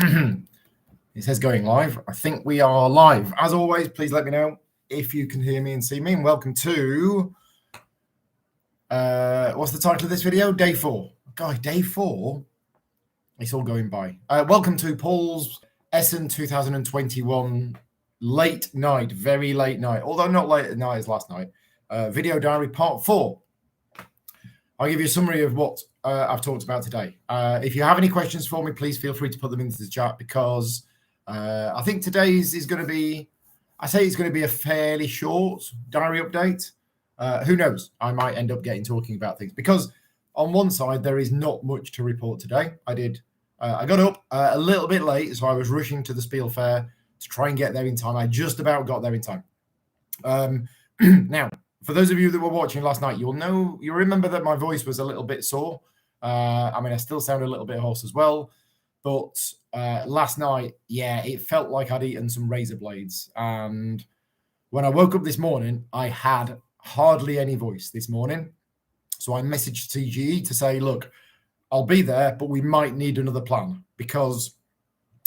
It says going live. I think we are live. As always, please let me know if you can hear me and see me. And welcome to, what's the title of this video? Day 4. Guys, day 4. It's all going by. Welcome to Paul's Essen 2021 late night, very late night, although not late at night as last night. Video diary part 4. I'll give you a summary of what I've talked about today. If you have any questions for me, please feel free to put them into the chat, because I think today's is going to be, I say it's going to be a fairly short diary update. Who knows? I might end up talking about things, because on one side, there is not much to report today. I got up a little bit late, so I was rushing to the Spiel Fair to try and get there in time. I just about got there in time. Now, for those of you that were watching last night, you'll remember that my voice was a little bit sore. I still sound a little bit hoarse as well. But last night, yeah, it felt like I'd eaten some razor blades. And when I woke up this morning, I had hardly any voice this morning. So I messaged CGE to say, look, I'll be there, but we might need another plan, because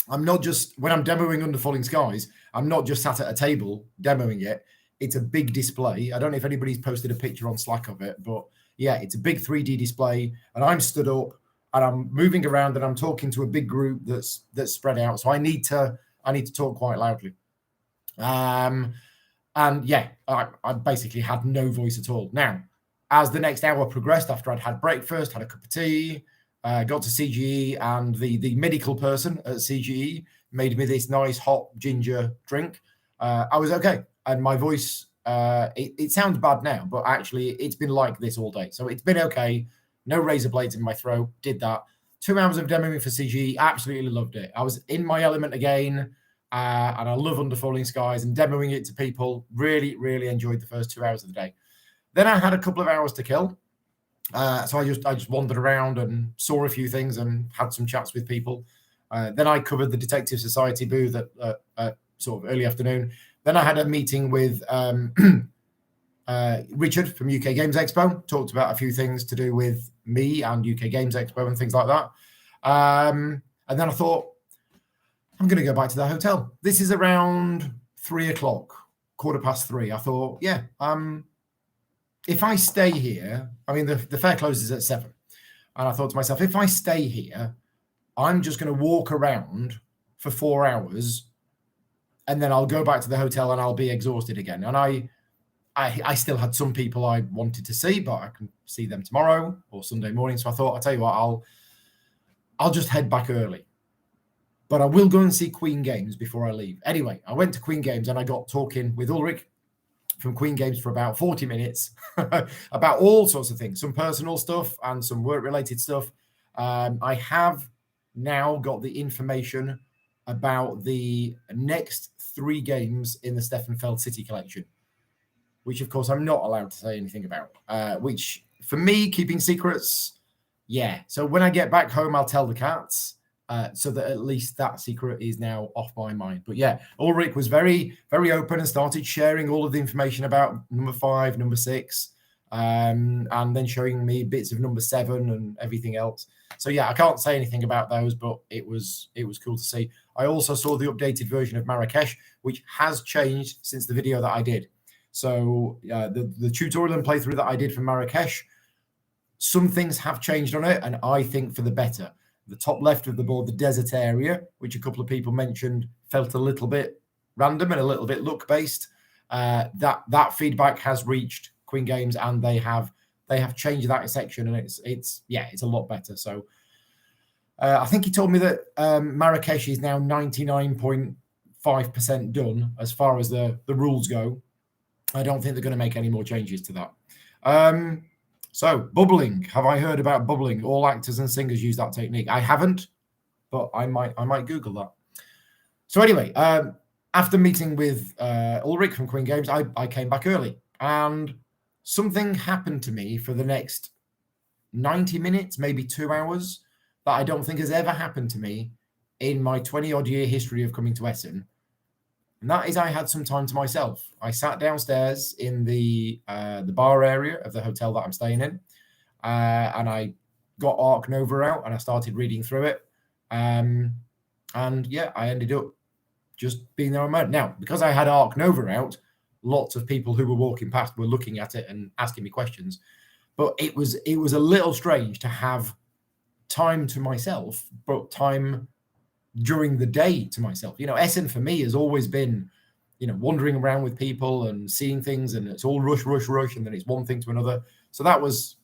I'm not just, when I'm demoing Under Falling Skies, I'm not just sat at a table demoing it. It's a big display. I don't know if anybody's posted a picture on Slack of it, but yeah, it's a big 3D display, and I'm stood up and I'm moving around and I'm talking to a big group that's spread out. So I need to talk quite loudly. And yeah, I basically had no voice at all. Now, as the next hour progressed, after I'd had breakfast, had a cup of tea, got to CGE, and the medical person at CGE made me this nice hot ginger drink, I was okay. And my voice, it sounds bad now, but actually it's been like this all day. So it's been okay. No razor blades in my throat. Did that. 2 hours of demoing for CG. Absolutely loved it. I was in my element again. And I love Under Falling Skies and demoing it to people. Really, really enjoyed the first 2 hours of the day. Then I had a couple of hours to kill. So I just wandered around and saw a few things and had some chats with people. Then I covered the Detective Society booth at sort of early afternoon. Then I had a meeting with Richard from UK Games Expo, talked about a few things to do with me and UK Games Expo and things like that. And then I thought, I'm going to go back to the hotel. This is around 3 o'clock, 3:15. I thought, yeah, if I stay here, the fair closes at 7. And I thought to myself, if I stay here, I'm just going to walk around for 4 hours, and then I'll go back to the hotel and I'll be exhausted again. And I still had some people I wanted to see, but I can see them tomorrow or Sunday morning. So I thought, I'll tell you what, I'll just head back early. But I will go and see Queen Games before I leave. Anyway, I went to Queen Games and I got talking with Ulrich from Queen Games for about 40 minutes about all sorts of things, some personal stuff and some work-related stuff. I have now got the information about the next 3 games in the Steffenfeld City collection, which of course I'm not allowed to say anything about, which for me, keeping secrets, yeah. So when I get back home, I'll tell the cats, so that at least that secret is now off my mind. But yeah, Ulrich was very, very open and started sharing all of the information about number 5, number 6, and then showing me bits of number 7 and everything else. So yeah, I can't say anything about those, but it was cool to see. I also saw the updated version of Marrakesh, which has changed since the video that I did. So the tutorial and playthrough that I did for Marrakesh, some things have changed on it, and I think for the better. The top left of the board, the desert area, which a couple of people mentioned, felt a little bit random and a little bit look-based. That feedback has reached Queen Games, and they have changed that section, and it's a lot better. So I think he told me that Marrakesh is now 99.5% done as far as the rules go. I don't think they're going to make any more changes to that. So bubbling, have I heard about bubbling? All actors and singers use that technique. I haven't, but I might Google that. So anyway, after meeting with Ulrich from Queen Games, I came back early, and something happened to me for the next 90 minutes, maybe 2 hours, that I don't think has ever happened to me in my 20-odd year history of coming to Essen. And that is, I had some time to myself. I sat downstairs in the bar area of the hotel that I'm staying in, and I got Ark Nova out and I started reading through it. And And yeah, I ended up just being there on my own. Now, because I had Ark Nova out, lots of people who were walking past were looking at it and asking me questions. But it was a little strange to have time to myself, but time during the day to myself. Essen for me has always been, wandering around with people and seeing things, and it's all rush, and then it's one thing to another. So that was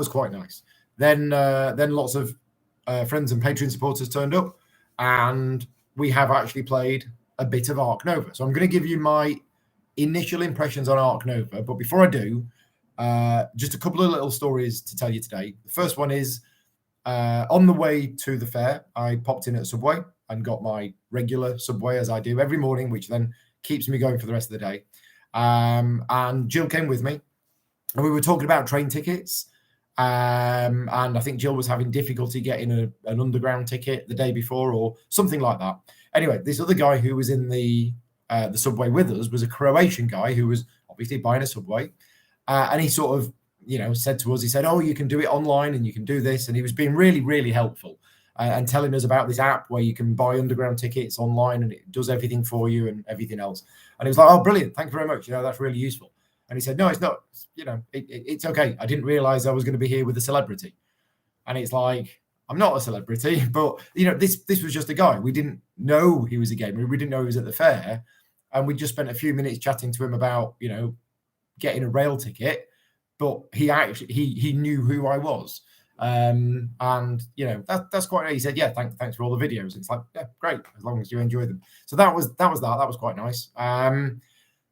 quite nice. Then lots of friends and Patreon supporters turned up, and we have actually played a bit of Ark Nova. So I'm going to give you my initial impressions on Ark Nova, but before I do, just a couple of little stories to tell you today. The first one is on the way to the fair, I popped in at Subway and got my regular Subway, as I do every morning, which then keeps me going for the rest of the day. And Jill came with me, and we were talking about train tickets. And I think Jill was having difficulty getting an underground ticket the day before or something like that. Anyway, this other guy who was in the Subway with us was a Croatian guy who was obviously buying a Subway. And he sort of, said to us, he said, "Oh, you can do it online and you can do this." And he was being really, really helpful and telling us about this app where you can buy underground tickets online and it does everything for you and everything else. And he was like, "Oh, brilliant. Thank you very much. That's really useful." And he said, "No, it's not. It's okay. I didn't realize I was going to be here with a celebrity." And it's like, I'm not a celebrity, but this was just a guy. We didn't know he was a gamer. We didn't know he was at the fair, and we just spent a few minutes chatting to him about getting a rail ticket. But he knew who I was, and that's quite nice. He said, "Yeah, thanks for all the videos." It's like, yeah, great, as long as you enjoy them. So that was quite nice.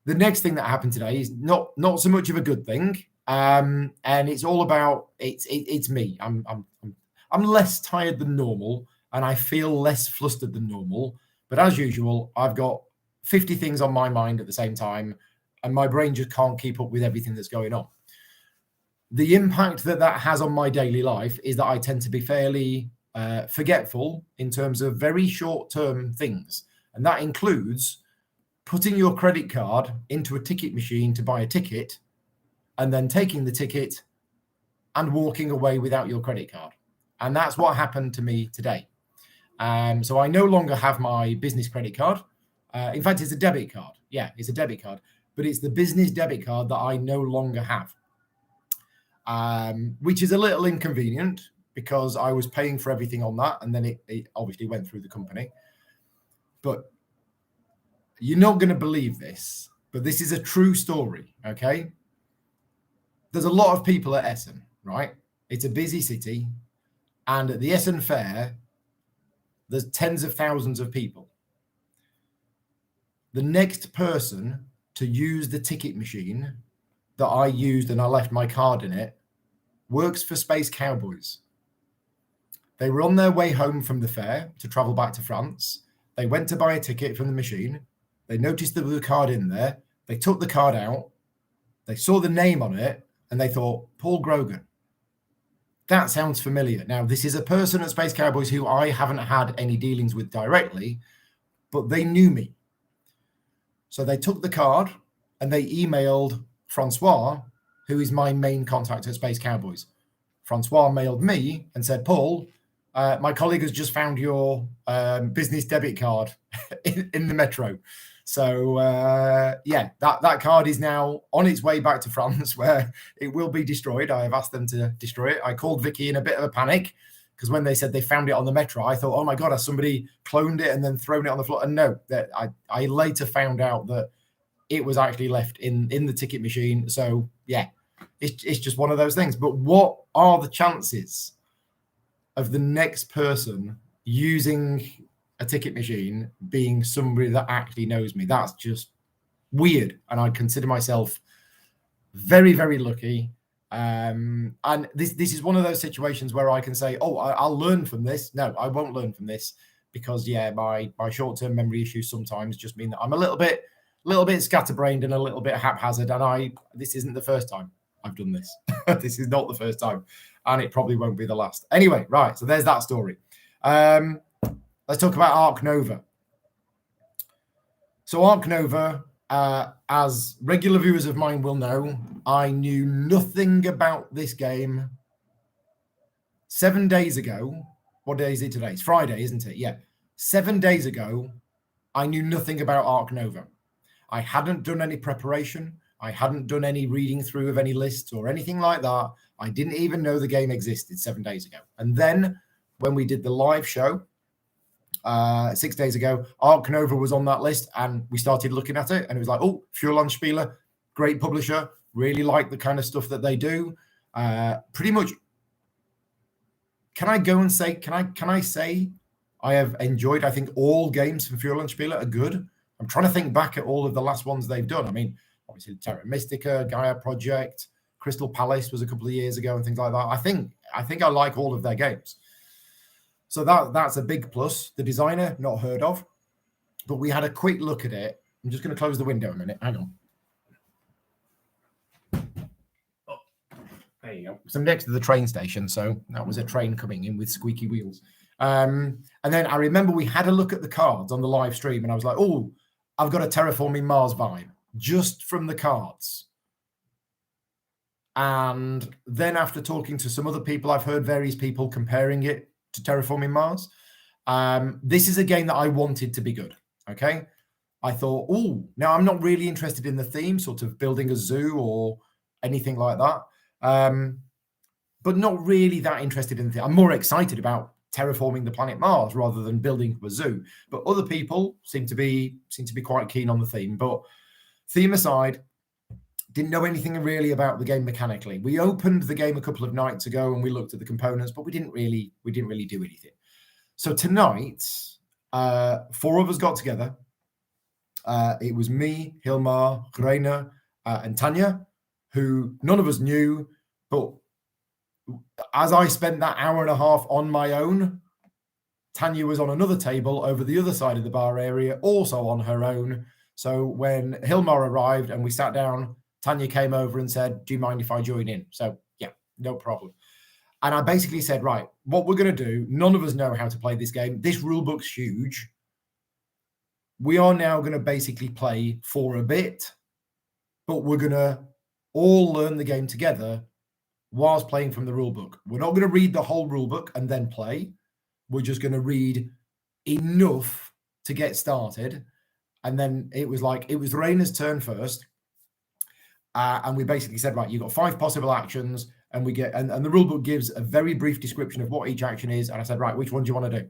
The next thing that happened today is not so much of a good thing, and it's all about it's me. I'm less tired than normal, and I feel less flustered than normal. But as usual, I've got 50 things on my mind at the same time, and my brain just can't keep up with everything that's going on. The impact that has on my daily life is that I tend to be fairly forgetful in terms of very short-term things, and that includes putting your credit card into a ticket machine to buy a ticket and then taking the ticket and walking away without your credit card. And that's what happened to me today. So I no longer have my business credit card. In fact, it's a debit card. Yeah, it's a debit card, but it's the business debit card that I no longer have, which is a little inconvenient because I was paying for everything on that. And then it obviously went through the company. But you're not going to believe this, but this is a true story, okay? There's a lot of people at Essen, right? It's a busy city. And at the Essen Fair, there's tens of thousands of people. The next person to use the ticket machine that I used and I left my card in it works for Space Cowboys. They were on their way home from the fair to travel back to France. They went to buy a ticket from the machine. They noticed there was a card in there. They took the card out. They saw the name on it and they thought, Paul Grogan. That sounds familiar. Now, this is a person at Space Cowboys who I haven't had any dealings with directly, but they knew me. So they took the card and they emailed Francois, who is my main contact at Space Cowboys. Francois mailed me and said, "Paul, my colleague has just found your business debit card in the metro." So, that card is now on its way back to France, where it will be destroyed. I have asked them to destroy it. I called Vicky in a bit of a panic because when they said they found it on the metro, I thought, oh my God, has somebody cloned it and then thrown it on the floor? And no, that I later found out that it was actually left in the ticket machine. So, yeah, it's just one of those things. But what are the chances of the next person using a ticket machine being somebody that actually knows me? That's just weird. And I consider myself very, very lucky. And this is one of those situations where I can say, oh, I'll learn from this. No, I won't learn from this because, yeah, my short-term memory issues sometimes just mean that I'm a little bit scatterbrained and a little bit haphazard. And this isn't the first time I've done this. This is not the first time. And it probably won't be the last. Anyway, right. So there's that story. Let's talk about Ark Nova. So Ark Nova, as regular viewers of mine will know, I knew nothing about this game 7 days ago. What day is it today? It's Friday, isn't it? Yeah. 7 days ago, I knew nothing about Ark Nova. I hadn't done any preparation. I hadn't done any reading through of any lists or anything like that. I didn't even know the game existed 7 days ago. And then when we did the live show 6 days ago, Ark Nova was on that list, and we started looking at it, and it was like, oh, Spieler, great publisher, really like the kind of stuff that they do. Pretty much, can I say I have enjoyed, I think all games from Spieler are good. I'm trying to think back at all of the last ones they've done. I mean, obviously Terra Mystica, Gaia Project, Crystal Palace was a couple of years ago and things like that. I think I like all of their games. So that's a big plus. The designer, not heard of, but we had a quick look at it. I'm just going to close the window a minute. Hang on. Oh, there you go. So I'm next to the train station, so that was a train coming in with squeaky wheels. And then I remember we had a look at the cards on the live stream, and I was like, oh, I've got a Terraforming Mars vibe just from the cards. And then after talking to some other people, I've heard various people comparing it to Terraforming Mars. This is a game that I wanted to be good. Okay. I thought, oh, now I'm not really interested in the theme, sort of building a zoo or anything like that. But not really that interested in the theme. I'm more excited about terraforming the planet Mars rather than building a zoo. But other people seem to be quite keen on the theme. But theme aside, didn't know anything really about the game mechanically. We opened the game a couple of nights ago and we looked at the components, but we didn't really do anything. So tonight, 4 of us got together. It was me, Hilmar, Reina, and Tanya, who none of us knew, but as I spent that hour and a half on my own, Tanya was on another table over the other side of the bar area, also on her own. So when Hilmar arrived and we sat down, Tanya came over and said, do you mind if I join in? So yeah, no problem. And I basically said, right, what we're going to do, none of us know how to play this game. This rule book's huge. We are now going to basically play for a bit, but we're going to all learn the game together whilst playing from the rule book. We're not going to read the whole rule book and then play. We're just going to read enough to get started. And then it was Raina's turn first. And we basically said, right, you've got 5 possible actions, and and the rule book gives a very brief description of what each action is. And I said, right, which one do you want to do?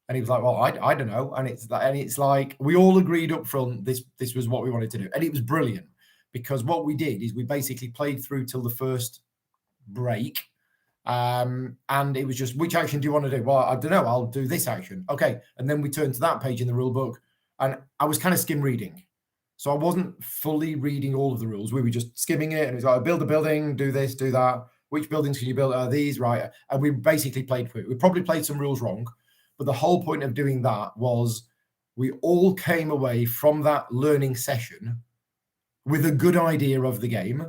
And he was like, well, I don't know. And it's like we all agreed up front this was what we wanted to do. And it was brilliant, because what we did is we basically played through till the first break. And it was just, which action do you want to do? Well, I don't know. I'll do this action. Okay. And then we turned to that page in the rule book, and I was kind of skim reading. So I wasn't fully reading all of the rules. We were just skimming it, and it was like, build a building, do this, do that. Which buildings can you build? These, right? And we basically played through it. We probably played some rules wrong, but the whole point of doing that was we all came away from that learning session with a good idea of the game,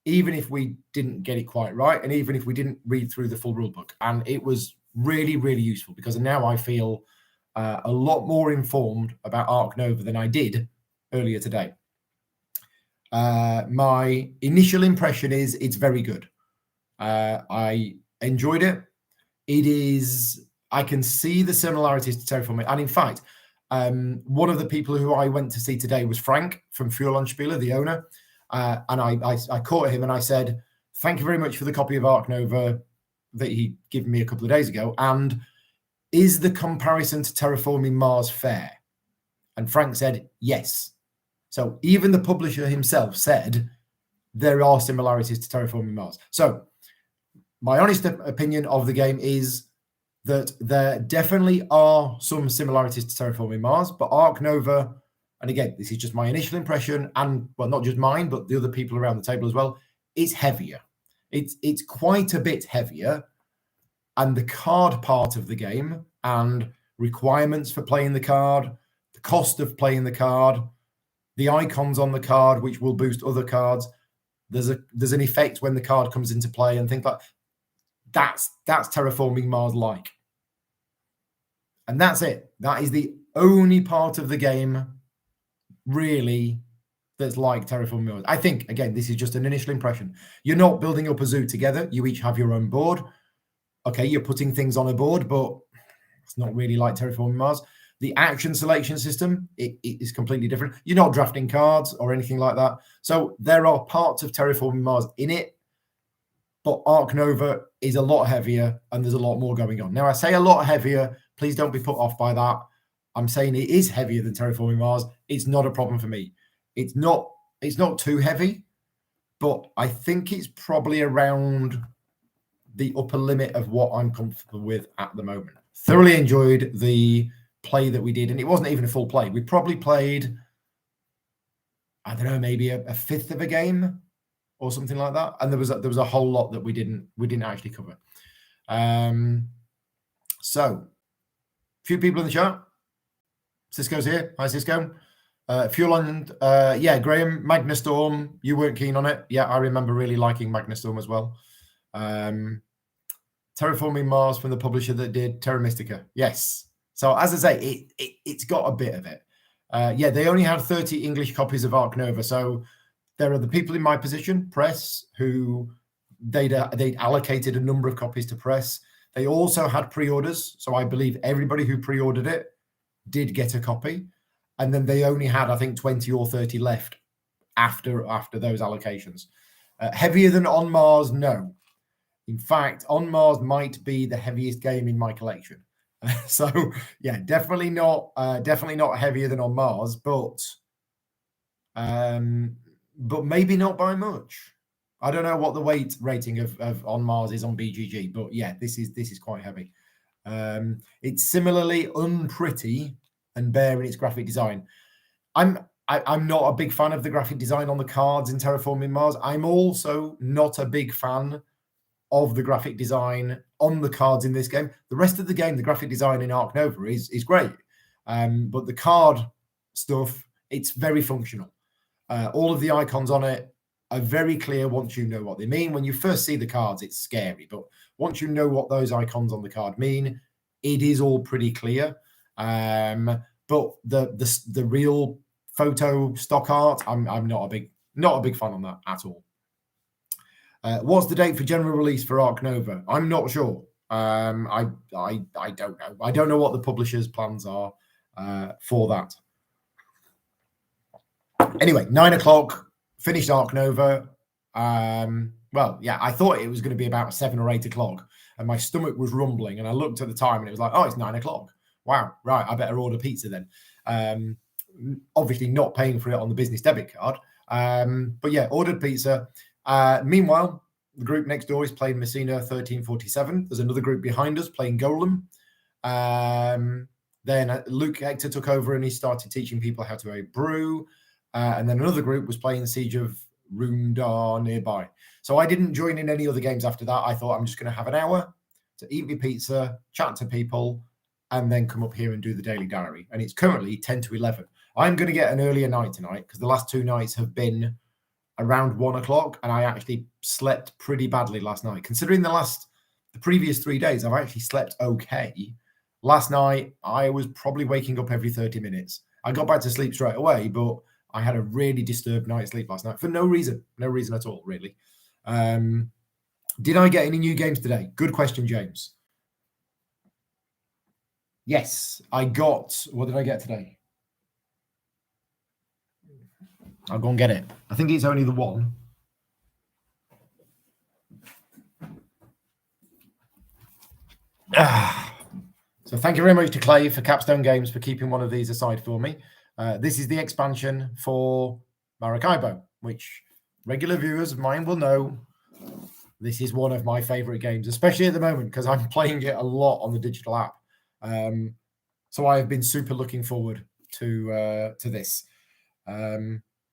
even if we didn't get it quite right, and even if we didn't read through the full rule book. And it was really, really useful, because now I feel a lot more informed about Ark Nova than I did earlier today. My initial impression is it's very good. I enjoyed it. I can see the similarities to Terraforming. And in fact, one of the people who I went to see today was Frank from Spieler, the owner. And I caught him and I said, thank you very much for the copy of Ark Nova that he gave me a couple of days ago. And is the comparison to Terraforming Mars fair? And Frank said, yes. So even the publisher himself said there are similarities to Terraforming Mars. So my honest opinion of the game is that there definitely are some similarities to Terraforming Mars, but Ark Nova, and again, this is just my initial impression, and well, not just mine, but the other people around the table as well, it's heavier. It's quite a bit heavier, and the card part of the game and requirements for playing the card, the cost of playing the card, the icons on the card, which will boost other cards. There's an effect when the card comes into play and things like that's Terraforming Mars like. And that's it. That is the only part of the game really that's like Terraforming Mars. I think, again, this is just an initial impression. You're not building up a zoo together. You each have your own board. Okay, you're putting things on a board, but It's not really like Terraforming Mars. The action selection system, it is completely different. You're not drafting cards or anything like that. So there are parts of Terraforming Mars in it, but Ark Nova is a lot heavier and there's a lot more going on. Now, I say a lot heavier. Please don't be put off by that. I'm saying it is heavier than Terraforming Mars. It's not a problem for me. It's not too heavy, but I think it's probably around the upper limit of what I'm comfortable with at the moment. Thoroughly enjoyed the play that we did, and it wasn't even a full play. We probably played, I don't know, maybe a fifth of a game or something like that, and there was a whole lot that we didn't actually cover. So, a few people in the chat. Cisco's here. Hi, Cisco. Fueland, yeah, Graham, Magna Storm. You weren't keen on it. Yeah, I remember really liking Magna Storm as well. Terraforming Mars from the publisher that did Terra Mystica. Yes. So as I say, it's got a bit of it. Yeah, they only had 30 English copies of Ark Nova. So there are the people in my position, press, who they'd allocated a number of copies to press. They also had pre-orders. So I believe everybody who pre-ordered it did get a copy. And then they only had, I think, 20 or 30 left after those allocations. Heavier than On Mars? No. In fact, On Mars might be the heaviest game in my collection. So yeah, definitely not heavier than On Mars, but maybe not by much. I don't know what the weight rating of On Mars is on BGG, but yeah, this is quite heavy. It's similarly unpretty and bare in its graphic design. I'm not a big fan of the graphic design on the cards in Terraforming Mars. I'm also not a big fan of the graphic design on the cards in this game. The rest of the game, the graphic design in Ark Nova is great. But the card stuff, it's very functional. All of the icons on it are very clear once you know what they mean. When you first see the cards, it's scary. But once you know what those icons on the card mean, it is all pretty clear. But the real photo stock art, I'm not a big fan on that at all. What's the date for general release for Ark Nova? I'm not sure. I don't know. I don't know what the publisher's plans are for that. Anyway, 9 o'clock, finished Ark Nova. Well, yeah, I thought it was going to be about 7 or 8 o'clock, and my stomach was rumbling, and I looked at the time, and it was like, oh, it's 9 o'clock. Wow, right, I better order pizza then. Obviously not paying for it on the business debit card. But yeah, ordered pizza. Meanwhile, the group next door is playing Messina 1347. There's another group behind us playing Golem. Then Luke Hector took over and he started teaching people how to brew. And then another group was playing Siege of Rundar nearby. So I didn't join in any other games after that. I thought I'm just going to have an hour to eat my pizza, chat to people, and then come up here and do the daily diary. And it's currently 10 to 11. I'm going to get an earlier night tonight because the last 2 nights have been around 1 o'clock, and I actually slept pretty badly last night. Considering the previous 3 days, I've actually slept okay. Last night, I was probably waking up every 30 minutes. I got back to sleep straight away, but I had a really disturbed night's sleep last night for no reason at all, really. Did I get any new games today? Good question, James. Yes, I got, what did I get today? I'll go and get it. I think it's only the one. So thank you very much to Clay for Capstone Games for keeping one of these aside for me. This is the expansion for Maracaibo, which regular viewers of mine will know this is one of my favorite games, especially at the moment because I'm playing it a lot on the digital app. So I have been super looking forward to this.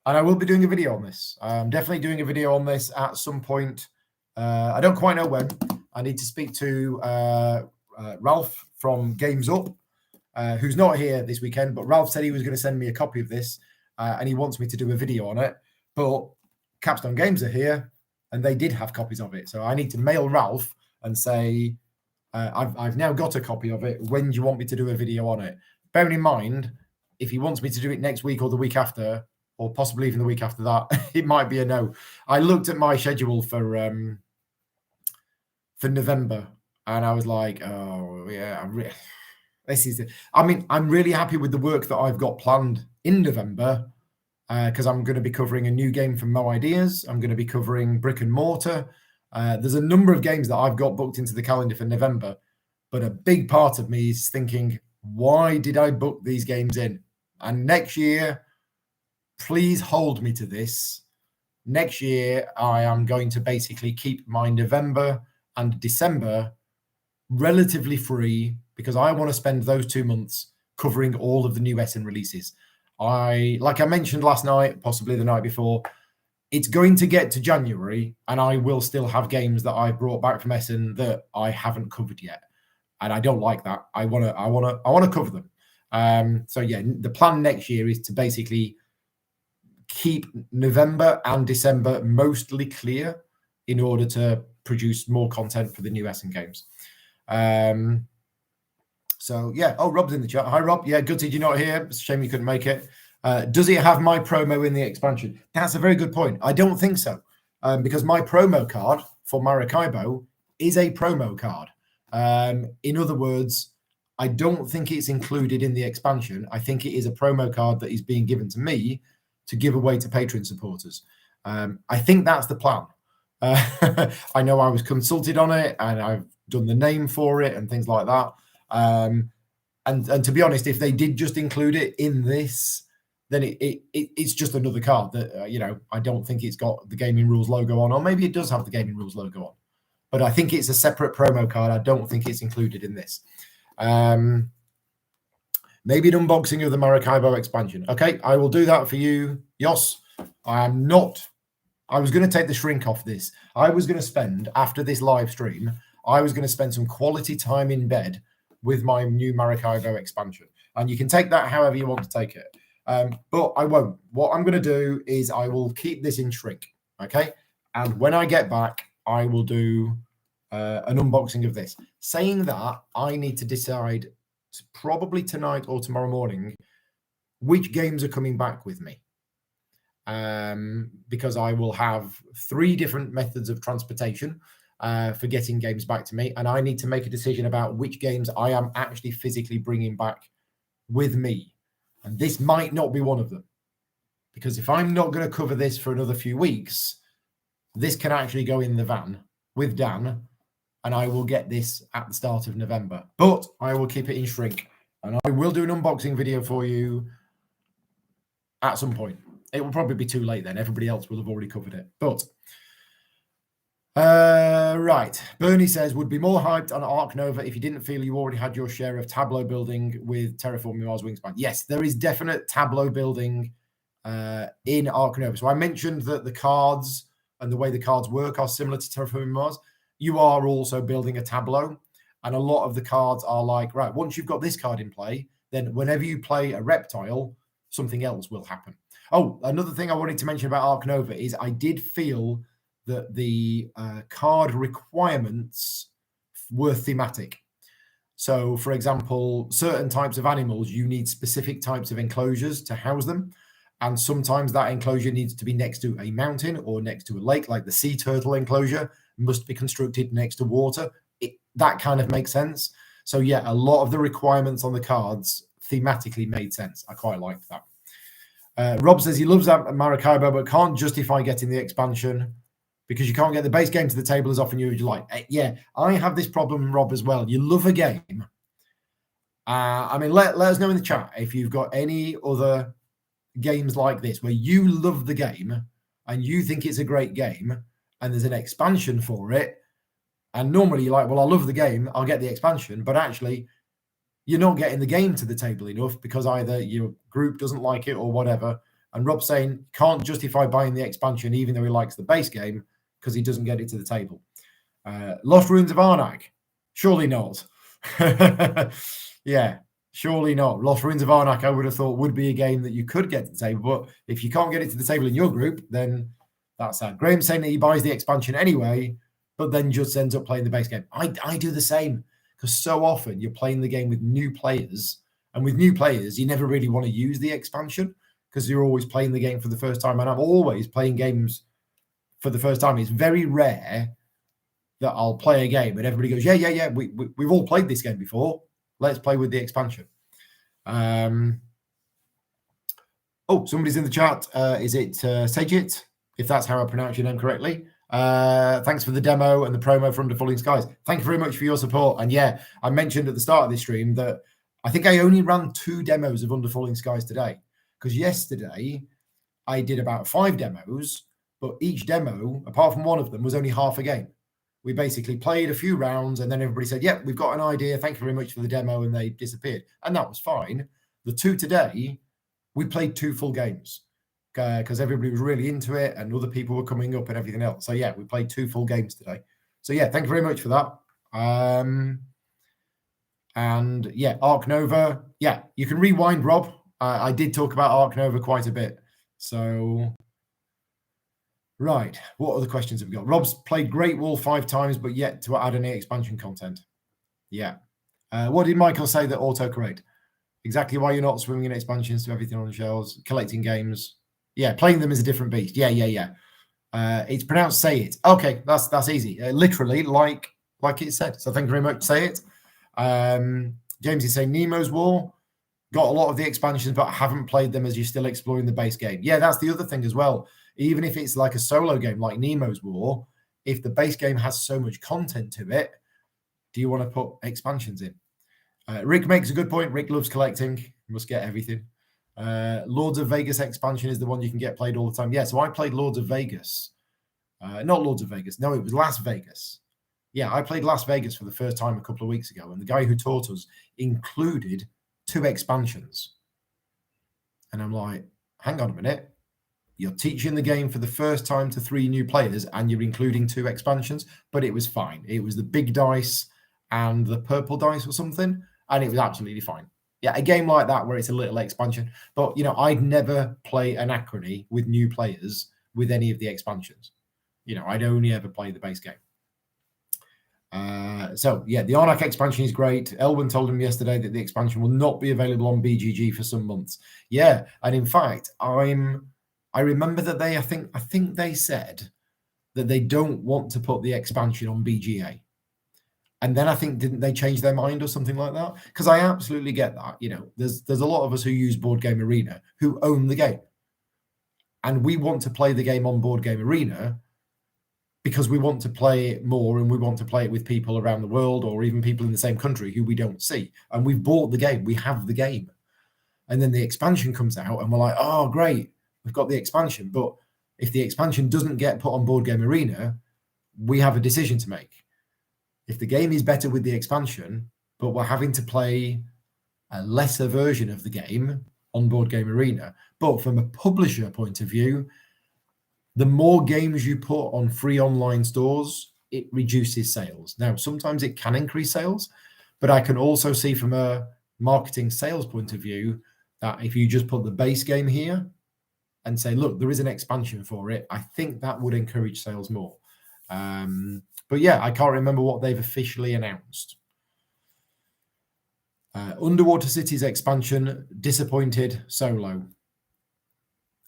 And I will be doing a video on this. I'm definitely doing a video on this at some point. I don't quite know when. I need to speak to Ralph from Games Up, who's not here this weekend, but Ralph said he was going to send me a copy of this, and he wants me to do a video on it. But Capstone Games are here, and they did have copies of it. So I need to mail Ralph and say, I've now got a copy of it. When do you want me to do a video on it? Bearing in mind, if he wants me to do it next week or the week after, or possibly even the week after that, it might be a no. I looked at my schedule for November, and I was like, oh, yeah, This is it. I mean, I'm really happy with the work that I've got planned in November, because I'm going to be covering a new game from Mo Ideas. I'm going to be covering Brick and Mortar. There's a number of games that I've got booked into the calendar for November, but a big part of me is thinking, why did I book these games in? And next year, please hold me to this. Next year, I am going to basically keep my November and December relatively free, because I want to spend those 2 months covering all of the new Essen releases. Like I mentioned last night, possibly the night before, it's going to get to January and I will still have games that I brought back from Essen that I haven't covered yet. And I don't like that. I want to cover them. So yeah, the plan next year is to basically keep November and December mostly clear in order to produce more content for the new Essen games. So yeah. Oh, Rob's in the chat. Hi, Rob. Yeah, good to you're not here. It's a shame you couldn't make it. Does it have my promo in the expansion? That's a very good point. I don't think so, because my promo card for Maracaibo is a promo card. In other words, I don't think it's included in the expansion. I think it is a promo card that is being given to me to give away to Patreon supporters. I think that's the plan. I know I was consulted on it and I've done the name for it and things like that. And to be honest, if they did just include it in this, then it's just another card that, I don't think it's got the Gaming Rules logo on, or maybe it does have the Gaming Rules logo on. But I think it's a separate promo card. I don't think it's included in this. Maybe an unboxing of the Maracaibo expansion. Okay, I will do that for you, Jos. I was going to take the shrink off this. I was going to spend, after this live stream, I was going to spend some quality time in bed with my new Maracaibo expansion. And you can take that however you want to take it. But I won't. What I'm going to do is I will keep this in shrink. Okay. And when I get back, I will do an unboxing of this. Saying that, I need to decide probably tonight or tomorrow morning which games are coming back with me. Because I will have 3 different methods of transportation for getting games back to me. And I need to make a decision about which games I am actually physically bringing back with me. And this might not be one of them. Because if I'm not going to cover this for another few weeks, this can actually go in the van with Dan, and I will get this at the start of November. But I will keep it in shrink. And I will do an unboxing video for you at some point. It will probably be too late then. Everybody else will have already covered it. But, right. Bernie says, would be more hyped on Ark Nova if you didn't feel you already had your share of tableau building with Terraforming Mars Wingspan. Yes, there is definite tableau building in Ark Nova. So I mentioned that the cards and the way the cards work are similar to Terraforming Mars. You are also building a tableau. And a lot of the cards are like, right, once you've got this card in play, then whenever you play a reptile, something else will happen. Oh, another thing I wanted to mention about Ark Nova is I did feel that the card requirements were thematic. So, for example, certain types of animals, you need specific types of enclosures to house them. And sometimes that enclosure needs to be next to a mountain or next to a lake, like the sea turtle enclosure must be constructed next to water. That kind of makes sense. So, yeah, a lot of the requirements on the cards thematically made sense. I quite liked that. Rob says he loves Maracaibo, but can't justify getting the expansion because you can't get the base game to the table as often as you like. Yeah, I have this problem, Rob, as well. You love a game. I mean, let us know in the chat if you've got any other games like this where you love the game and you think it's a great game and there's an expansion for it. And normally you're like, well, I love the game, I'll get the expansion. But actually, you're not getting the game to the table enough because either your group doesn't like it or whatever. And Rob's saying can't justify buying the expansion even though he likes the base game because he doesn't get it to the table. Lost Ruins of Arnak? Surely not. Yeah, surely not. Lost Ruins of Arnak, I would have thought, would be a game that you could get to the table. But if you can't get it to the table in your group, then that's sad. Graham's saying that he buys the expansion anyway, but then just ends up playing the base game. I do the same. Because so often you're playing the game with new players, and with new players, you never really want to use the expansion because you're always playing the game for the first time. And I'm always playing games for the first time. It's very rare that I'll play a game and everybody goes, yeah, we've all played this game before. let's play with the expansion. Oh, somebody's in the chat. Is it Sajit? If that's how I pronounce your name correctly. Thanks for the demo and the promo for Under Falling Skies. Thank you very much for your support. And yeah, I mentioned at the start of this stream that I think I only ran 2 demos of Under Falling Skies today, because yesterday I did about 5 demos, but each demo, apart from one of them, was only half a game. We basically played a few rounds and then everybody said, yeah, we've got an idea. Thank you very much for the demo. And they disappeared. And that was fine. The 2 today, we played 2 full games because everybody was really into it and other people were coming up and everything else. So yeah, we played 2 full games today. So yeah, thank you very much for that. And yeah, Ark Nova. Yeah, you can rewind, Rob. I did talk about Ark Nova quite a bit. So, right, what other questions have we got? Rob's played Great Wall 5 times, but yet to add any expansion content. Yeah. What did Michael say that autocorrect? Exactly why you're not swimming in expansions to everything on the shelves, collecting games. Yeah, playing them is a different beast. Yeah. It's pronounced say it. Okay, that's easy. Literally, like it said. So thank you very much. Say it. James is saying Nemo's War. Got a lot of the expansions, but haven't played them as you're still exploring the base game. Yeah, that's the other thing as well. Even if it's like a solo game like Nemo's War, if the base game has so much content to it, do you want to put expansions in? Rick makes a good point. Rick loves collecting. Must get everything. Lords of Vegas expansion is the one you can get played all the time. Yeah, so I played Lords of Vegas. Not Lords of Vegas. No, it was Las Vegas. Yeah, I played Las Vegas for the first time a couple of weeks ago, and the guy who taught us included 2 expansions. And I'm like, hang on a minute. You're teaching the game for the first time to 3 new players and you're including 2 expansions, but it was fine. It was the big dice and the purple dice or something, and it was absolutely fine. Yeah, a game like that where it's a little expansion. But, I'd never play Anachrony with new players with any of the expansions. I'd only ever play the base game. So yeah, the Ionic expansion is great. Elwin told him yesterday that the expansion will not be available on BGG for some months. Yeah, and in fact, I remember that I think they said that they don't want to put the expansion on BGA. And then I think, didn't they change their mind or something like that? Because I absolutely get that. There's a lot of us who use Board Game Arena who own the game. And we want to play the game on Board Game Arena because we want to play it more and we want to play it with people around the world or even people in the same country who we don't see. And we've bought the game. We have the game. And then the expansion comes out and we're like, oh, great, we've got the expansion. But if the expansion doesn't get put on Board Game Arena, we have a decision to make. If the game is better with the expansion, but we're having to play a lesser version of the game on Board Game Arena, but from a publisher point of view, the more games you put on free online stores, it reduces sales. Now, sometimes it can increase sales, but I can also see from a marketing sales point of view that if you just put the base game here and say, look, there is an expansion for it, I think that would encourage sales more. But yeah, I can't remember what they've officially announced. Underwater Cities expansion, disappointed, solo.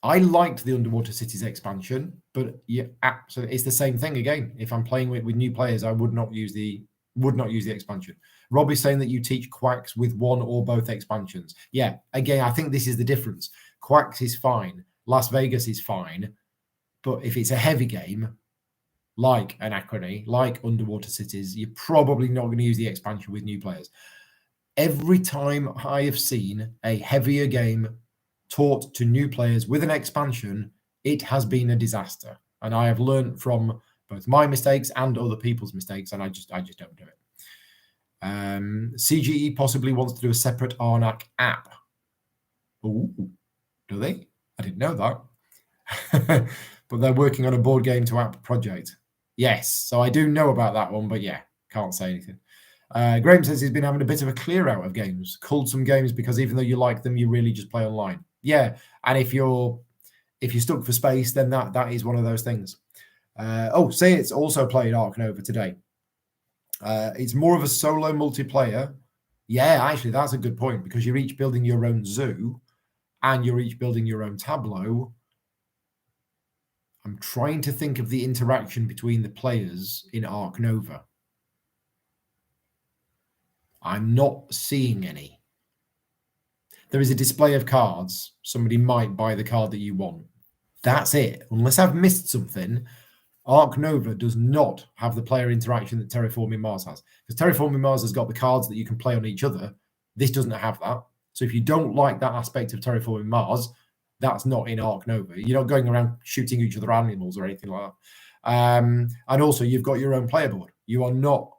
I liked the Underwater Cities expansion, but yeah, absolutely, it's the same thing again. If I'm playing with new players, I would not use the expansion. Rob is saying that you teach Quacks with one or both expansions. Yeah, again, I think this is the difference. Quacks is fine, Las Vegas is fine, but if it's a heavy game like Anachrony, like Underwater Cities, you're probably not going to use the expansion with new players. Every time I have seen a heavier game taught to new players with an expansion, it has been a disaster. And I have learned from both my mistakes and other people's mistakes, and I just don't do it. CGE possibly wants to do a separate Arnak app. Ooh, do they? I didn't know that. But they're working on a board game to app project. Yes, so I do know about that one, but yeah, can't say anything. Graham says he's been having a bit of a clear out of games, culled some games because even though you like them, you really just play online. Yeah, and if you're stuck for space, then that is one of those things. Say it's also played Ark Nova today. It's more of a solo multiplayer. Yeah, actually, that's a good point because you're each building your own zoo and you're each building your own tableau. I'm trying to think of the interaction between the players in Ark Nova. I'm not seeing any. There is a display of cards. Somebody might buy the card that you want. That's it. Unless I've missed something, Ark Nova does not have the player interaction that Terraforming Mars has. Because Terraforming Mars has got the cards that you can play on each other. This doesn't have that. So if you don't like that aspect of Terraforming Mars, that's not in Ark Nova. You're not going around shooting each other animals or anything like that. And also, you've got your own player board. You are not...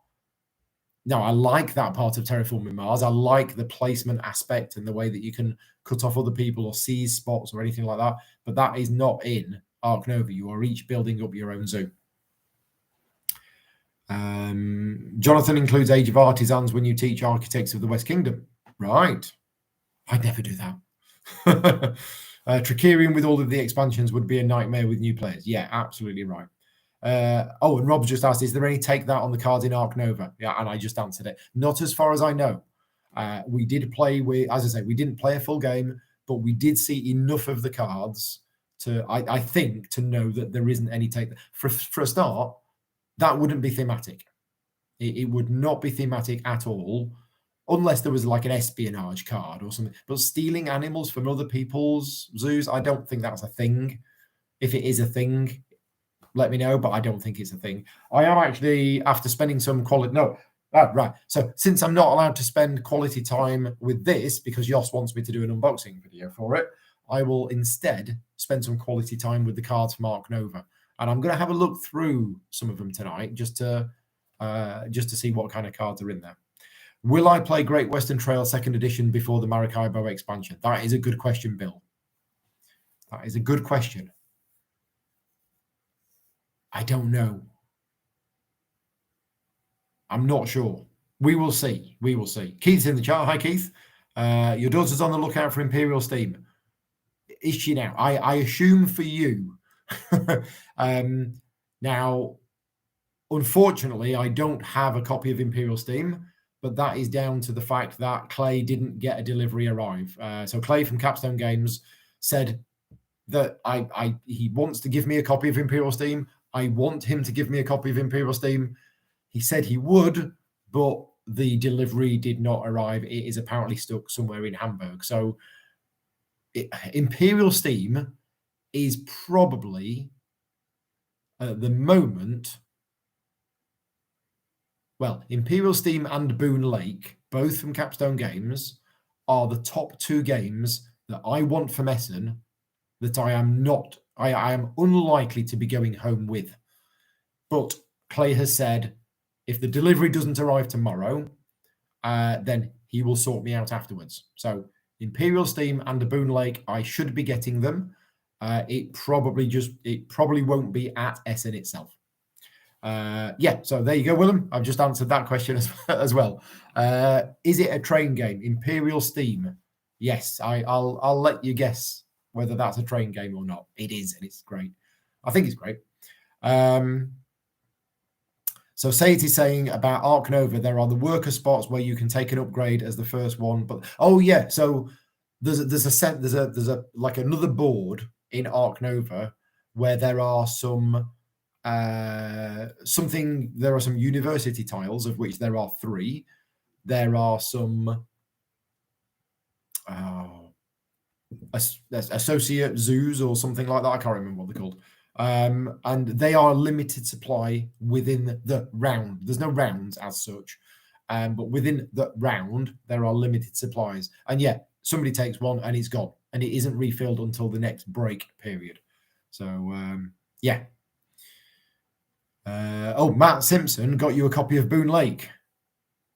Now, I like that part of Terraforming Mars. I like the placement aspect and the way that you can cut off other people or seize spots or anything like that. But that is not in Ark Nova. You are each building up your own zoo. Jonathan includes Age of Artisans when you teach Architects of the West Kingdom. Right. I'd never do that. Tricerium with all of the expansions would be a nightmare with new players. Yeah, absolutely right. And Rob's just asked, is there any take that on the cards in Ark Nova? Yeah, and I just answered it. Not as far as I know. We did play with, as I say, we didn't play a full game, but we did see enough of the cards to, I think, to know that there isn't any take. For a start, that wouldn't be thematic. It would not be thematic at all, unless there was like an espionage card or something. But stealing animals from other people's zoos, I don't think that's a thing. If it is a thing, let me know, but I don't think it's a thing. I am actually, after spending some quality... right. So since I'm not allowed to spend quality time with this, because Jos wants me to do an unboxing video for it, I will instead spend some quality time with the cards from Ark Nova. And I'm going to have a look through some of them tonight, just to see what kind of cards are in there. Will I play Great Western Trail 2nd Edition before the Maracaibo expansion? That is a good question, Bill. That is a good question. I don't know. I'm not sure. We will see. We will see. Keith's in the chat. Hi, Keith. Your daughter's on the lookout for Imperial Steam. Is she now? I assume for you. Now, unfortunately, I don't have a copy of Imperial Steam, but that is down to the fact that Clay didn't get a delivery arrive. So Clay from Capstone Games said that he wants to give me a copy of Imperial Steam. I want him to give me a copy of Imperial Steam. He said he would, but the delivery did not arrive. It is apparently stuck somewhere in Hamburg. So Imperial Steam is probably, at the moment, well, Imperial Steam and Boone Lake, both from Capstone Games, are the top 2 games that I want from Essen that I am unlikely to be going home with. But Clay has said, if the delivery doesn't arrive tomorrow, then he will sort me out afterwards. So Imperial Steam and the Boone Lake, I should be getting them. It probably won't be at Essen itself. So there you go, Willem. I've just answered that question as well. Is it a train game? Imperial Steam? Yes, I'll let you guess whether that's a train game or not. It is, and it's great. I think it's great. So Sati is saying about Ark Nova, there are the worker spots where you can take an upgrade as the first one. But so there's a like another board in Ark Nova where there are some some university tiles, of which there are 3. There are some associate zoos or something like that. I can't remember what they're called. And they are limited supply within the round. There's no rounds as such, but within the round, there are limited supplies. And somebody takes one and it's gone, and it isn't refilled until the next break period. So, Matt Simpson got you a copy of Boone Lake.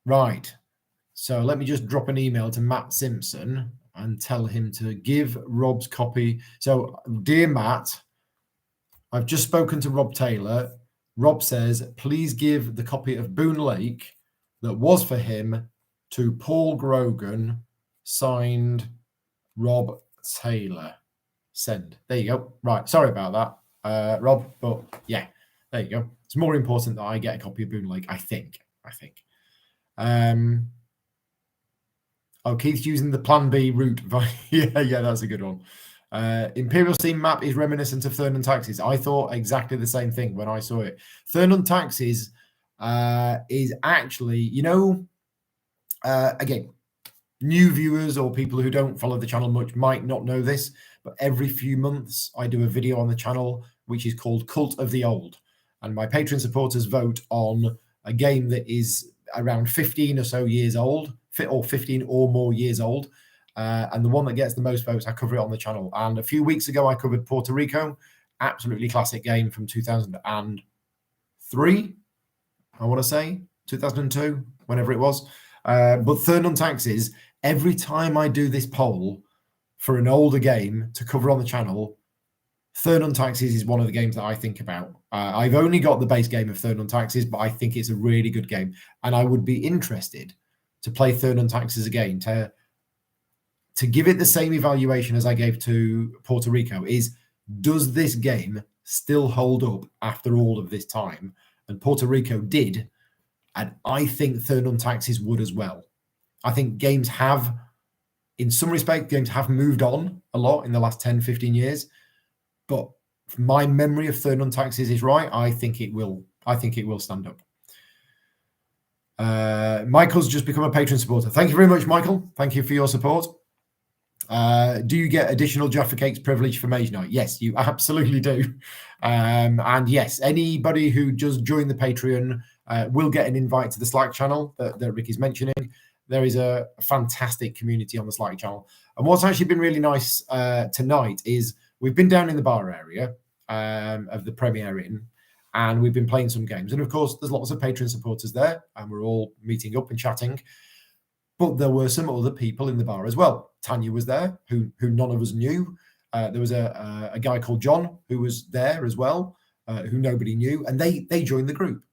Right. So let me just drop an email to Matt Simpson and tell him to give Rob's copy. So, dear Matt, I've just spoken to Rob Taylor. Rob says, please give the copy of Boone Lake that was for him to Paul Grogan, signed Rob Taylor. Send. There you go. Right. Sorry about that, Rob. But there you go. It's more important that I get a copy of Boone Lake, I think. Keith's using the Plan B route. Yeah, that's a good one. Imperial Steam map is reminiscent of Thurn and Taxes. I thought exactly the same thing when I saw it. Thurn and Taxes is actually, Again, new viewers or people who don't follow the channel much might not know this, but every few months I do a video on the channel which is called Cult of the Old, and my Patreon supporters vote on a game that is around 15 or so years old, or 15 or more years old, and the one that gets the most votes, I cover it on the channel. And a few weeks ago I covered Puerto Rico, absolutely classic game from 2003, I want to say 2002, whenever it was. But Third on Taxes, every time I do this poll for an older game to cover on the channel, Third on Taxes is one of the games that I think about. I've only got the base game of Third on Taxes, but I think it's a really good game. And I would be interested to play Third on Taxes again, to give it the same evaluation as I gave to Puerto Rico. Is, does this game still hold up after all of this time? And Puerto Rico did. And I think Third on Taxes would as well. I think games have, in some respect, games have moved on a lot in the last 10, 15 years. But my memory of Third on Taxes is right. I think it will stand up. Michael's just become a Patreon supporter. Thank you very much, Michael. Thank you for your support. Do you get additional Jaffa Cakes privilege for Mage Night? Yes, you absolutely do. And yes, anybody who just joined the Patreon will get an invite to the Slack channel that Rick is mentioning. There is a fantastic community on the Slack channel. And what's actually been really nice tonight is we've been down in the bar area of the Premier Inn, and we've been playing some games. And of course, there's lots of Patreon supporters there, and we're all meeting up and chatting. But there were some other people in the bar as well. Tanya was there, who none of us knew. There was a guy called John who was there as well, who nobody knew, and they joined the group.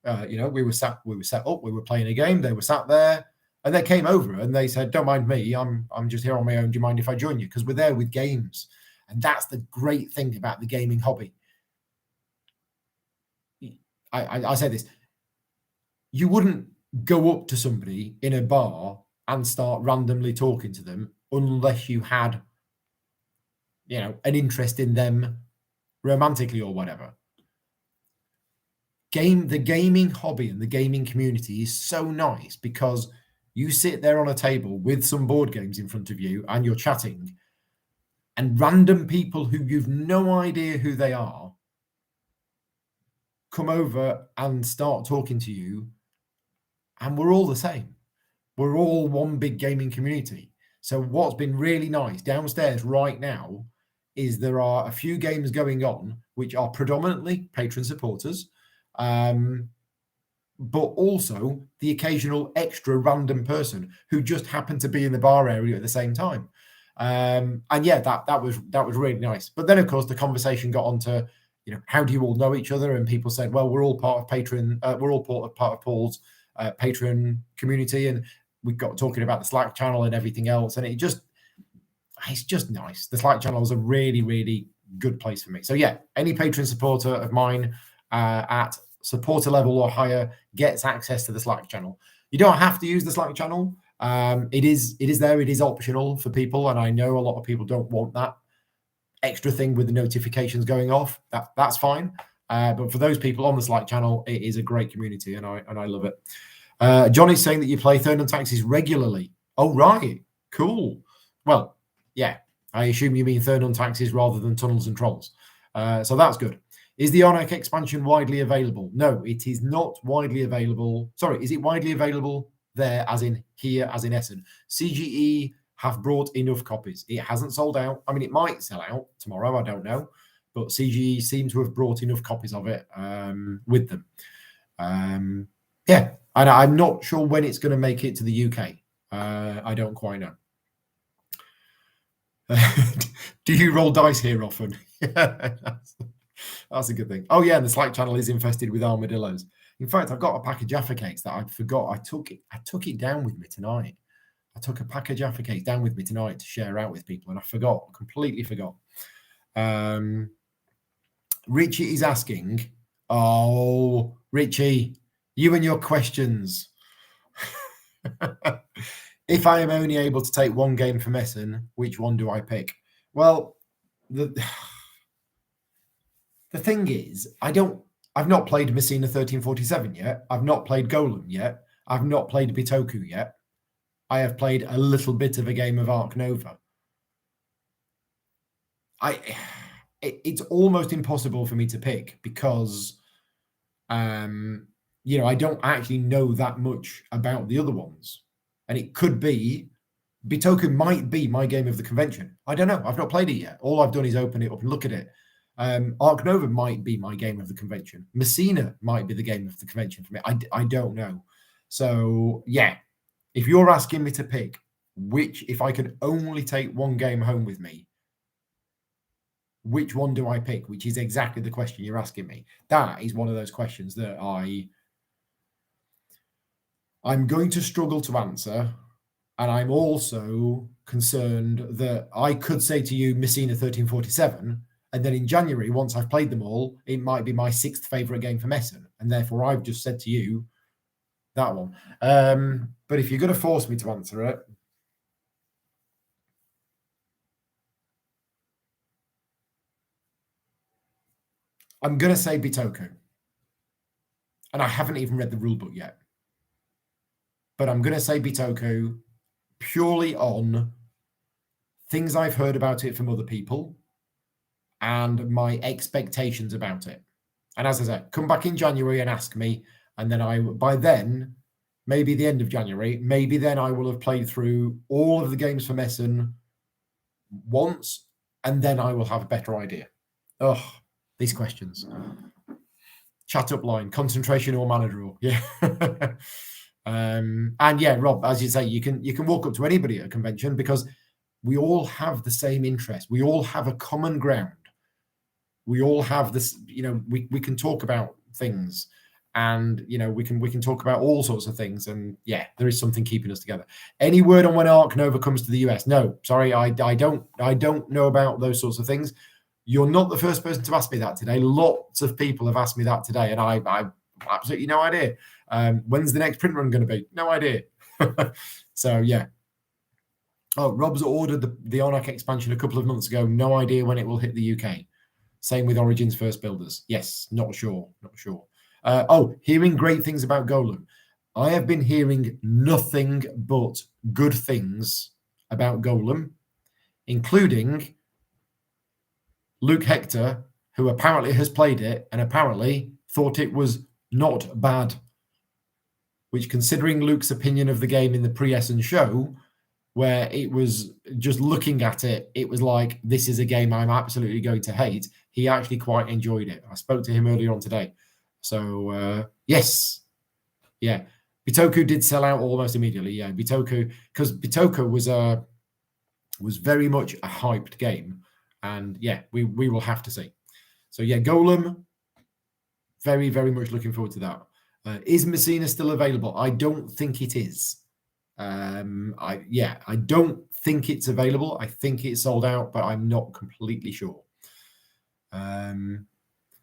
We were set up, we were playing a game. They were sat there, and they came over and they said, "Don't mind me, I'm just here on my own. Do you mind if I join you?" Because we're there with games, and that's the great thing about the gaming hobby. I say this: you wouldn't go up to somebody in a bar and start randomly talking to them unless you had, an interest in them romantically or whatever. The gaming hobby and the gaming community is so nice because you sit there on a table with some board games in front of you and you're chatting, and random people who you've no idea who they are come over and start talking to you, and we're all the same. We're all one big gaming community. So what's been really nice downstairs right now is there are a few games going on which are predominantly patron supporters, but also the occasional extra random person who just happened to be in the bar area at the same time. And yeah, that was really nice. But then of course the conversation got on to, how do you all know each other? And people said, well, we're all part of Patreon. We're all part of Paul's Patreon community, and we got talking about the Slack channel and everything else, and it's just nice. The Slack channel is a really, really good place for me. So yeah, any Patreon supporter of mine at supporter level or higher gets access to the Slack channel. You don't have to use the Slack channel. It is there. It is optional for people, and I know a lot of people don't want that extra thing with the notifications going off. That's fine. But for those people on the Slack channel, it is a great community, and I love it. Johnny's saying that you play Third on Taxes regularly. Oh, right. Cool. Well, yeah, I assume you mean Third on Taxes rather than Tunnels and Trolls. So that's good. Is the Ionic expansion widely available? No, it is not widely available. Sorry, is it widely available there, as in here, as in Essen? CGE have brought enough copies. It hasn't sold out. I mean, it might sell out tomorrow. I don't know. But CGE seem to have brought enough copies of it with them. Yeah, and I'm not sure when it's going to make it to the UK. I don't quite know. Do you roll dice here often? That's a good thing. Oh yeah, and the Slack channel is infested with armadillos. In fact, I've got a pack of Jaffa Cakes that I forgot. I took it down with me tonight. I took a pack of Jaffa Cakes down with me tonight to share out with people, and I completely forgot. Richie is asking, oh, Richie, you and your questions. If I am only able to take one game from Essen, which one do I pick? Well, the thing is, I've not played Messina 1347 yet. I've not played Golem yet. I've not played Bitoku yet. I have played a little bit of a game of Ark Nova. It's almost impossible for me to pick because, I don't actually know that much about the other ones. And it could be, Bitoku might be my game of the convention. I don't know. I've not played it yet. All I've done is open it up and look at it. Ark Nova might be my game of the convention. Messina might be the game of the convention for me. I don't know. So, yeah, if you're asking me to pick if I could only take one game home with me, which one do I pick? Which is exactly the question you're asking me. That is one of those questions that I'm going to struggle to answer. And I'm also concerned that I could say to you Messina 1347, and then in January, once I've played them all, it might be my 6th favourite game from Essen. And therefore, I've just said to you that one. But if you're going to force me to answer it, I'm going to say Bitoku. And I haven't even read the rulebook yet. But I'm going to say Bitoku purely on things I've heard about it from other people and my expectations about it. And as I said, come back in January and ask me. And then by then, maybe the end of January, maybe then I will have played through all of the games from Essen once, and then I will have a better idea. Oh, these questions. Chat up line, concentration or mana draw. Yeah. And yeah, Rob, as you say, you can walk up to anybody at a convention because we all have the same interest. We all have a common ground. We all have this, we can talk about things, and we can talk about all sorts of things. And yeah, there is something keeping us together. Any word on when Ark Nova comes to the US? No, sorry, I don't know about those sorts of things. You're not the first person to ask me that today. Lots of people have asked me that today, and I absolutely no idea. When's the next print run going to be? No idea. So yeah. Oh, Rob's ordered the Ionic expansion a couple of months ago. No idea when it will hit the UK. Same with Origins First Builders. Yes, not sure. Hearing great things about Golem. I have been hearing nothing but good things about Golem, including Luke Hector, who apparently has played it and apparently thought it was not bad. Which, considering Luke's opinion of the game in the pre-Essen show, where it was just looking at it, it was like, this is a game I'm absolutely going to hate. He actually quite enjoyed it. I spoke to him earlier on today. So, yes. Yeah. Bitoku did sell out almost immediately. Yeah, Bitoku, because Bitoku was very much a hyped game. And yeah, we will have to see. So yeah, Golem, very, very much looking forward to that. Is Messina still available? I don't think it is. I don't think it's available. I think it's sold out, but I'm not completely sure.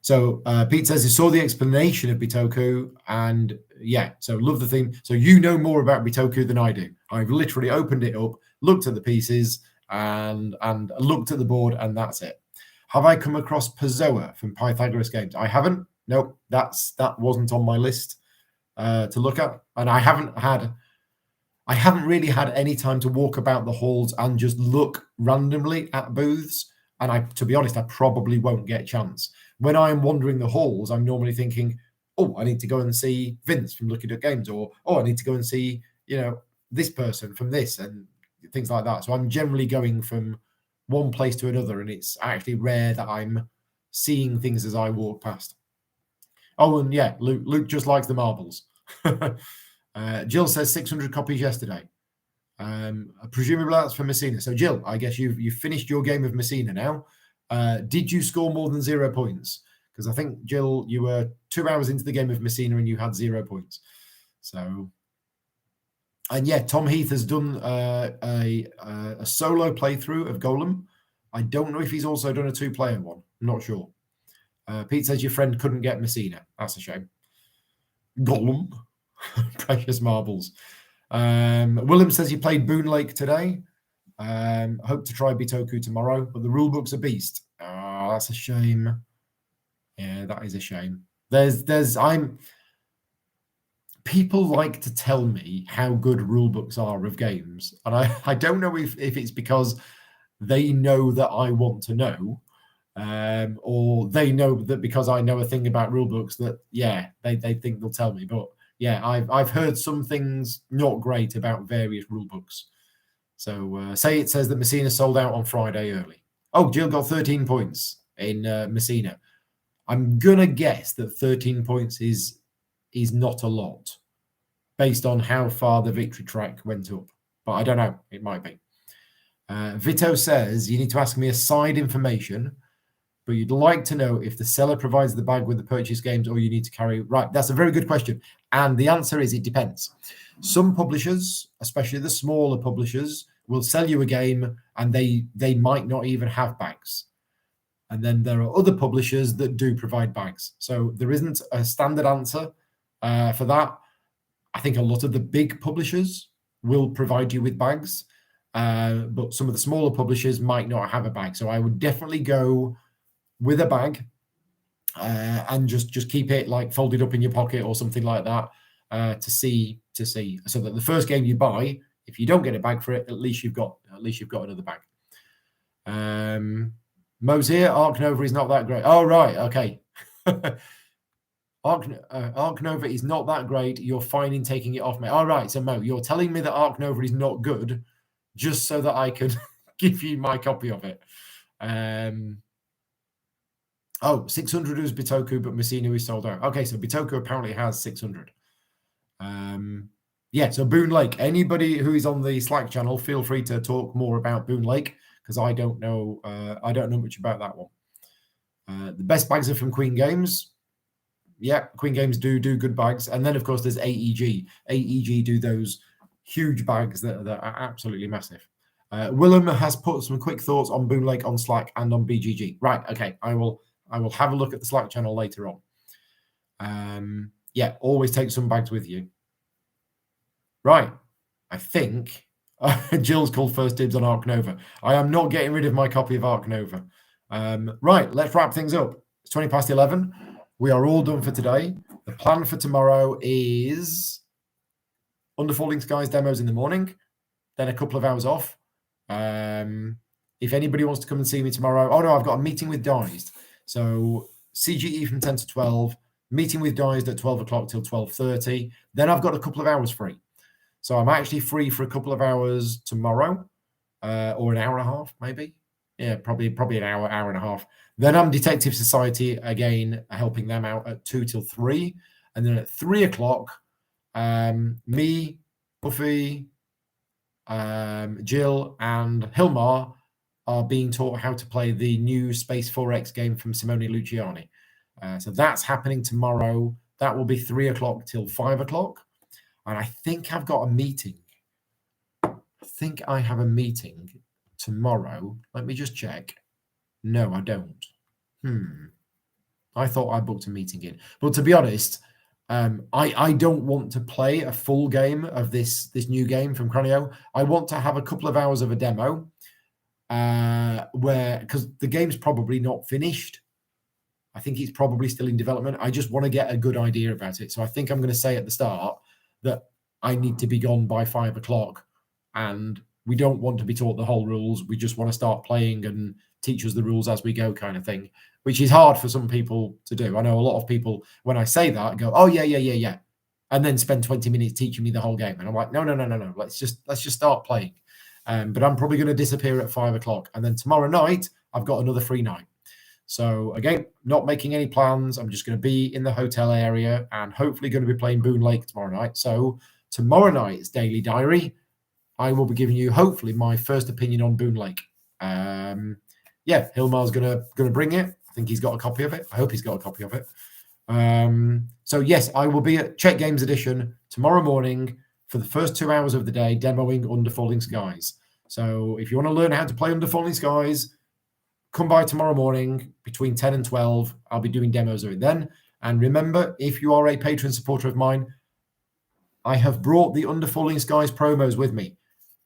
So Pete says he saw the explanation of Bitoku, and yeah, so love the theme. So you know more about Bitoku than I do. I've literally opened it up, looked at the pieces, and looked at the board, and that's it. Have I come across Pazoa from Pythagoras Games? I haven't. Nope, that wasn't on my list to look at, and I haven't really had any time to walk about the halls and just look randomly at booths. And to be honest, I probably won't get a chance. When I'm wandering the halls, I'm normally thinking, oh, I need to go and see Vince from Looking at Games, or I need to go and see, this person from this, and things like that. So I'm generally going from one place to another, and it's actually rare that I'm seeing things as I walk past. Oh, and yeah, Luke just likes the marbles. Jill says 600 copies yesterday. Presumably that's for Messina. So Jill, I guess you've finished your game of Messina now. Did you score more than 0 points? Because I think, Jill, you were 2 hours into the game of Messina and you had 0 points. So, and yeah, Tom Heath has done a solo playthrough of Golem. I don't know if he's also done a 2-player one. I'm not sure. Pete says your friend couldn't get Messina. That's a shame. Golem. Precious marbles. William says he played Boon Lake today. Hope to try Bitoku tomorrow, but the rulebook's a beast. That's a shame. Yeah, that is a shame. people like to tell me how good rule books are of games, and I don't know if it's because they know that I want to know, or they know that because I know a thing about rule books that they think they'll tell me. But yeah, I've heard some things not great about various rule books. So say it says that Messina sold out on Friday early. Oh, Jill got 13 points in Messina. I'm gonna guess that 13 points is not a lot based on how far the victory track went up. But I don't know. It might be. Vito says, you need to ask me a side information, but you'd like to know if the seller provides the bag with the purchase games or you need to carry. Right. That's a very good question. And the answer is it depends. Some publishers, especially the smaller publishers, will sell you a game and they might not even have bags. And then there are other publishers that do provide bags. So there isn't a standard answer for that. I think a lot of the big publishers will provide you with bags, but some of the smaller publishers might not have a bag. So I would definitely go with a bag and just keep it like folded up in your pocket or something like that to see, so that the first game you buy, if you don't get a bag for it, at least you've got another bag. Mo's here. Ark Nova is not that great. Oh, right. Okay. Ark Nova is not that great. You're fine in taking it off, mate. All right. So, Mo, you're telling me that Ark Nova is not good just so that I can give you my copy of it. 600 is Bitoku, but Messina is sold out. Okay, so Bitoku apparently has 600. So Boone Lake. Anybody who is on the Slack channel, feel free to talk more about Boone Lake, because I don't know much about that one. The best bags are from Queen Games. Yeah, Queen Games do good bags. And then, of course, there's AEG. AEG do those huge bags that are absolutely massive. Willem has put some quick thoughts on Boone Lake on Slack and on BGG. Right, okay. I will have a look at the Slack channel later on. Always take some bags with you. Right, I think Jill's called first dibs on Ark Nova. I am not getting rid of my copy of Ark Nova. Right, let's wrap things up. It's 20 past 11. We are all done for today. The plan for tomorrow is Under Falling Skies demos in the morning, then a couple of hours off. If anybody wants to come and see me tomorrow, I've got a meeting with Dized. So CGE from 10 to 12, meeting with Dized at 12 o'clock till 12:30. Then I've got a couple of hours free. So I'm actually free for a couple of hours tomorrow, or an hour and a half, maybe. Yeah, probably an hour and a half. Then I'm Detective Society again, helping them out at 2 till 3. And then at 3 o'clock, me, Buffy, Jill, and Hilmar are being taught how to play the new Space 4X game from Simone Luciani. So that's happening tomorrow. That will be 3 o'clock till 5 o'clock. And I think I've got a meeting. I think I have a meeting tomorrow. Let me just check. No, I don't. I thought I booked a meeting in. But to be honest, I don't want to play a full game of this new game from Cranio. I want to have a couple of hours of a demo because the game's probably not finished. I think it's probably still in development. I just want to get a good idea about it. So I think I'm going to say at the start that I need to be gone by 5 o'clock, and we don't want to be taught the whole rules. We just want to start playing and teach us the rules as we go, kind of thing, which is hard for some people to do. I know a lot of people, when I say that, go, oh, yeah, and then spend 20 minutes teaching me the whole game. And I'm like, no. Let's just start playing. But I'm probably going to disappear at 5 o'clock. And then tomorrow night, I've got another free night. So again, not making any plans. I'm just going to be in the hotel area and hopefully going to be playing Boone Lake tomorrow night. So tomorrow night's Daily Diary, I will be giving you hopefully my first opinion on Boone Lake. Hilmar's gonna bring it. I think he's got a copy of it. I hope he's got a copy of it. So yes, I will be at Czech Games Edition tomorrow morning for the first 2 hours of the day demoing Under Falling Skies. So if you want to learn how to play Under Falling Skies, come by tomorrow morning between 10 and 12. I'll be doing demos of it then. And remember, if you are a patron supporter of mine, I have brought the Under Falling Skies promos with me.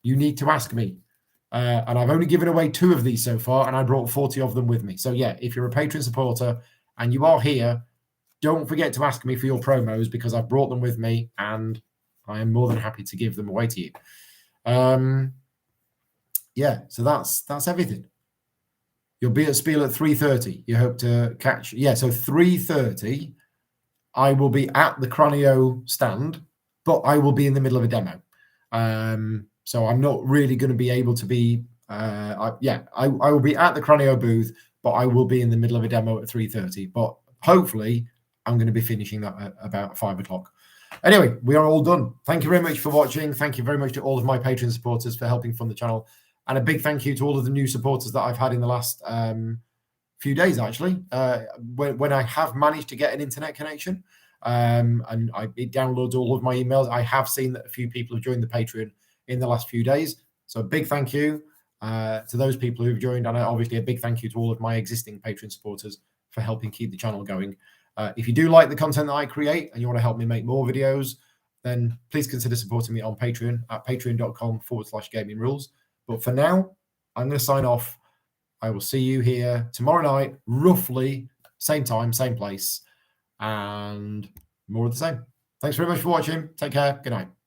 You need to ask me. And I've only given away 2 of these so far, and I brought 40 of them with me. So yeah, if you're a patron supporter and you are here, don't forget to ask me for your promos because I've brought them with me and I am more than happy to give them away to you. Yeah, so that's everything. You'll be at Spiel at 3:30. You hope to catch. Yeah, so 3:30, I will be at the Chronio stand, but I will be in the middle of a demo. So I'm not really going to be able to be. I will be at the Chronio booth, but I will be in the middle of a demo at 3:30. But hopefully, I'm going to be finishing that at about 5 o'clock. Anyway, we are all done. Thank you very much for watching. Thank you very much to all of my Patreon supporters for helping fund the channel. And a big thank you to all of the new supporters that I've had in the last few days, actually. When I have managed to get an internet connection and it downloads all of my emails, I have seen that a few people have joined the Patreon in the last few days. So a big thank you to those people who've joined. And obviously a big thank you to all of my existing Patreon supporters for helping keep the channel going. If you do like the content that I create and you want to help me make more videos, then please consider supporting me on Patreon at patreon.com/gaming rules. But for now, I'm going to sign off. I will see you here tomorrow night, roughly same time, same place, and more of the same. Thanks very much for watching. Take care. Good night.